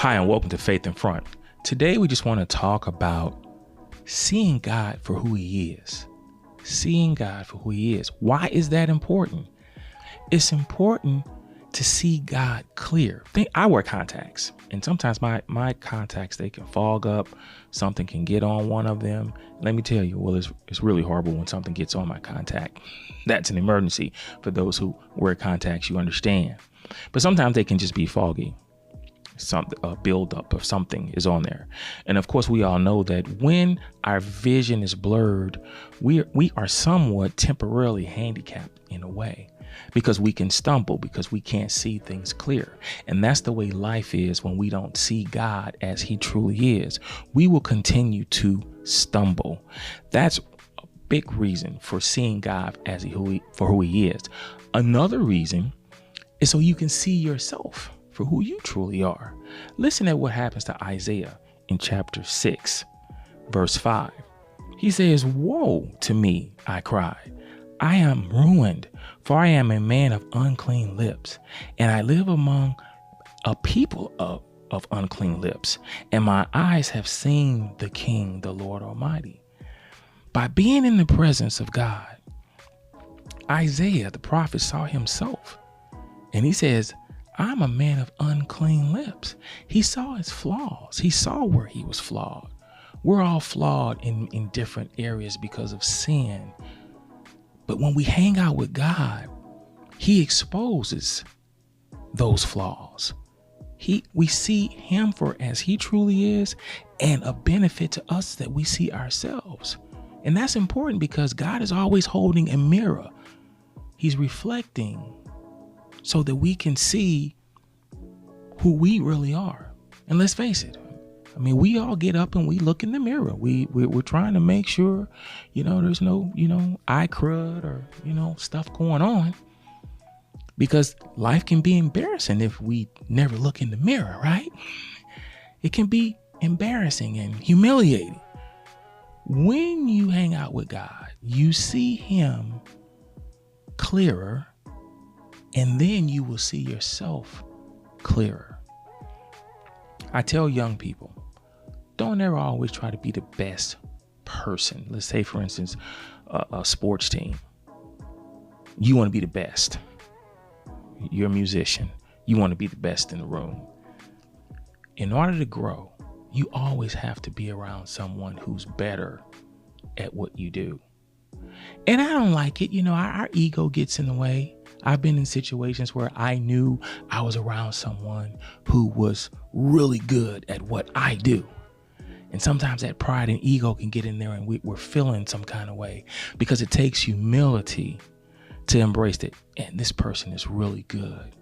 Hi, and welcome to Faith in Front. Today, we just want to talk about seeing God for who he is. Seeing God for who he is. Why is that important? It's important to see God clear. I wear contacts, and sometimes my contacts, they can fog up. Something can get on one of them. Let me tell you, well, it's really horrible when something gets on my contact. That's an emergency. For those who wear contacts, you understand. But sometimes they can just be foggy. A buildup of something is on there. And of course, we all know that when our vision is blurred, we are somewhat temporarily handicapped in a way, because we can stumble because we can't see things clear. And that's the way life is when we don't see God as he truly is. We will continue to stumble. That's a big reason for seeing God as for who he is. Another reason is so you can see yourself for who you truly are. Listen at what happens to Isaiah in chapter 6, verse 5. He says, "Woe to me, I cried. I am ruined, for I am a man of unclean lips, and I live among a people of unclean lips, and my eyes have seen the King, the Lord Almighty." By being in the presence of God, Isaiah, the prophet, saw himself, and he says, I'm a man of unclean lips. He saw his flaws. He saw where he was flawed. We're all flawed in different areas because of sin. But when we hang out with God, he exposes those flaws. We see him for as he truly is, and a benefit to us that we see ourselves. And that's important because God is always holding a mirror. He's reflecting so that we can see who we really are. And let's face it, I mean, we all get up and we look in the mirror. We're trying to make sure, there's no, eye crud or, stuff going on, because life can be embarrassing if we never look in the mirror, right? It can be embarrassing and humiliating. When you hang out with God, you see him clearer, and then you will see yourself clearer. I tell young people, don't ever always try to be the best person. Let's say, for instance, a sports team. You want to be the best. You're a musician. You want to be the best in the room. In order to grow, you always have to be around someone who's better at what you do. And I don't like it. Our ego gets in the way. I've been in situations where I knew I was around someone who was really good at what I do. And sometimes that pride and ego can get in there, and we're feeling some kind of way, because it takes humility to embrace that. And this person is really good.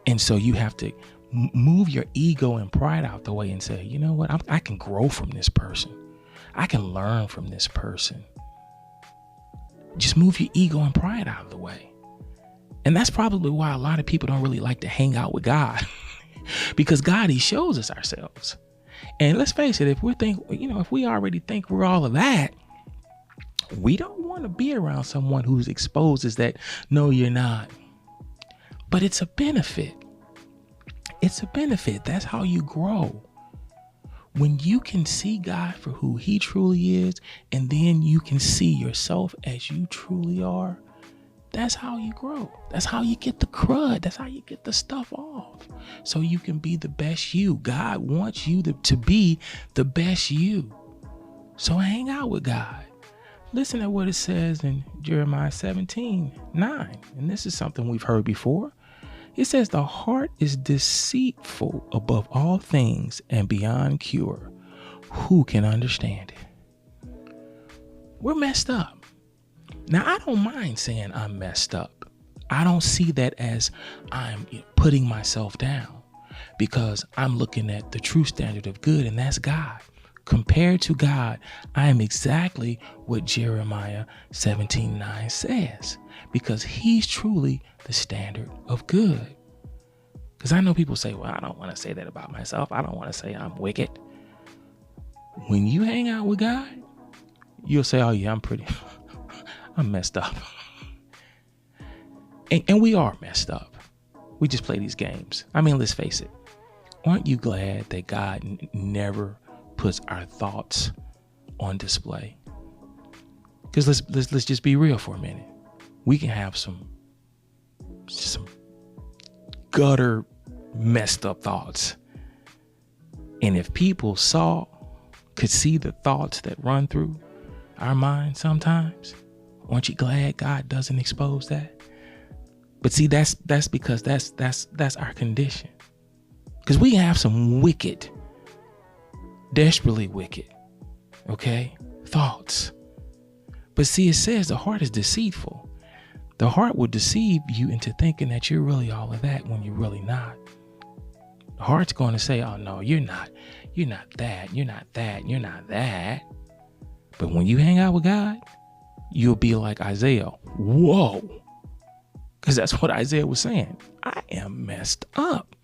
And so you have to move your ego and pride out the way and say, you know what? I can grow from this person. I can learn from this person. Just move your ego and pride out of the way. And that's probably why a lot of people don't really like to hang out with God, because God, he shows us ourselves. And let's face it, if we already think we're all of that, we don't want to be around someone who's exposes that, no, you're not. But it's a benefit. It's a benefit. That's how you grow. When you can see God for who he truly is, and then you can see yourself as you truly are, that's how you grow. That's how you get the crud. That's how you get the stuff off, so you can be the best you. God wants you to be the best you. So hang out with God. Listen to what it says in Jeremiah 17:9. And this is something we've heard before. It says, the heart is deceitful above all things and beyond cure. Who can understand it? We're messed up. Now, I don't mind saying I'm messed up. I don't see that as I'm putting myself down, because I'm looking at the true standard of good, and that's God. Compared to God, I am exactly what Jeremiah 17:9 says, because he's truly the standard of good. Because I know people say, well, I don't want to say that about myself. I don't want to say I'm wicked. When you hang out with God, you'll say, oh yeah, I'm messed up. And we are messed up. We just play these games. I mean, let's face it. Aren't you glad that God never puts our thoughts on display? Because let's just be real for a minute. We can have some gutter messed up thoughts. And if people could see the thoughts that run through our minds sometimes, aren't you glad God doesn't expose that? But see, that's because that's our condition. Because we have some wicked, desperately wicked, okay, thoughts. But see, it says the heart is deceitful. The heart will deceive you into thinking that you're really all of that when you're really not. The heart's going to say, oh no, you're not that, you're not that, you're not that. But when you hang out with God, you'll be like Isaiah. Whoa. Because that's what Isaiah was saying. I am messed up.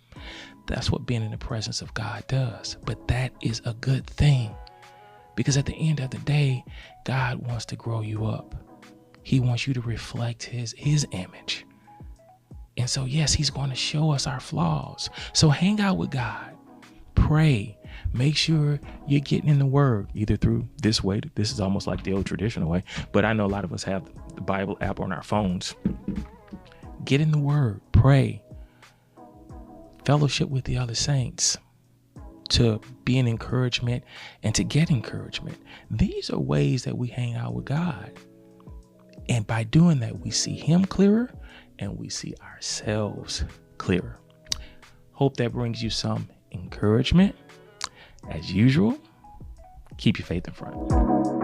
That's what being in the presence of God does. But that is a good thing. Because at the end of the day, God wants to grow you up. He wants you to reflect his image. And so, yes, he's going to show us our flaws. So hang out with God. Pray. Make sure you're getting in the word, either through this way. This is almost like the old traditional way. But I know a lot of us have the Bible app on our phones. Get in the word. Pray. Fellowship with the other saints to be an encouragement and to get encouragement. These are ways that we hang out with God. And by doing that, we see him clearer and we see ourselves clearer. Hope that brings you some encouragement. As usual, keep your faith in front.